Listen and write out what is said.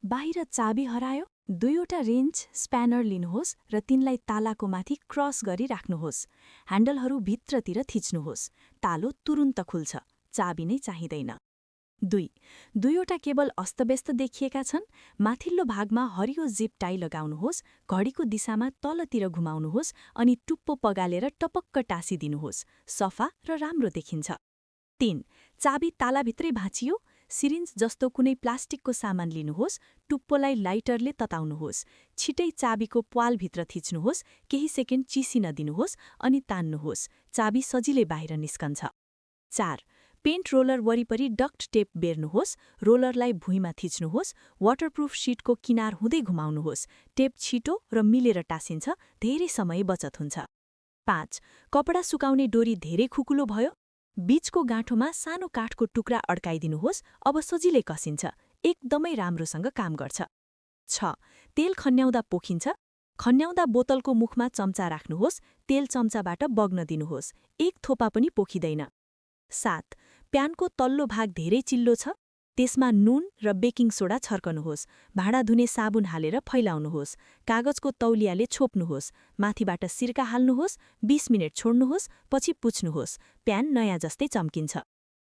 बाहिर चाबी हरायो? दुईवटा रेन्च स्प्यानर लिनुहोस् र तिनलाई तालाको माथि क्रस गरी राख्नुहोस्। ह्यान्डलहरू भित्रतिर थिच्नुहोस्। तालो तुरुन्त खुल्छ। चाबी नै चाहिँदैन। 2. दुईवटा केबल अस्तव्यस्त देखिएका छन्? माथिल्लो भागमा हरियो जिप टाई लगाउनुहोस्, घडीको दिशामा तलतिर घुमाउनुहोस् अनि टुप्पो पगालेर टपक्क टाँसिदिनुहोस्। सफा र राम्रो देखिन्छ। 3. चाबी तालाभित्रै भाँचियो? सिरिन्ज जस्तो कुनै प्लास्टिकको सामान लिनुहोस्, टुप्पोलाई लाइटरले तताउनुहोस्, छिटै चाबीको प्वालभित्र थिच्नुहोस्, केही सेकेन्ड चिसिन दिनुहोस् अनि तान्नुहोस्। चाबी सजिलै बाहिर निस्कन्छ। 4. पेन्ट रोलर वरिपरि डक्ट टेप बेर्नुहोस्, रोलरलाई भुइँमा थिच्नुहोस्, वाटरप्रुफ शीटको किनार हुँदै घुमाउनुहोस्। टेप छिटो र मिलेर टाँसिन्छ, धेरै समय बचत हुन्छ। 5. कपडा सुकाउने डोरी धेरै खुकुलो भयो? बीचको गाँठोमा सानो काठको टुक्रा अड्काइदिनुहोस्, अब सजिलै कसिन्छ, एकदमै राम्रोसँग काम गर्छ। 6. तेल खन्याउँदा पोखिन्छ? खन्याउँदा बोतलको मुखमा चम्चा राख्नुहोस्, तेल चम्चाबाट बग्न दिनुहोस्, एक थोपा पनि पोखिँदैन। 7. प्यानको तल्लो भाग धेरै चिल्लो छ? त्यसमा नुन र बेकिङ सोडा छर्कनुहोस्, भाँडा धुने साबुन हालेर फैलाउनुहोस्, कागजको तौलियाले छोप्नुहोस्, माथिबाट सिर्का हाल्नुहोस्, 20 मिनेट छोड्नुहोस्, पछि पुछ्नुहोस्, प्यान नयाँ जस्तै चम्किन्छ।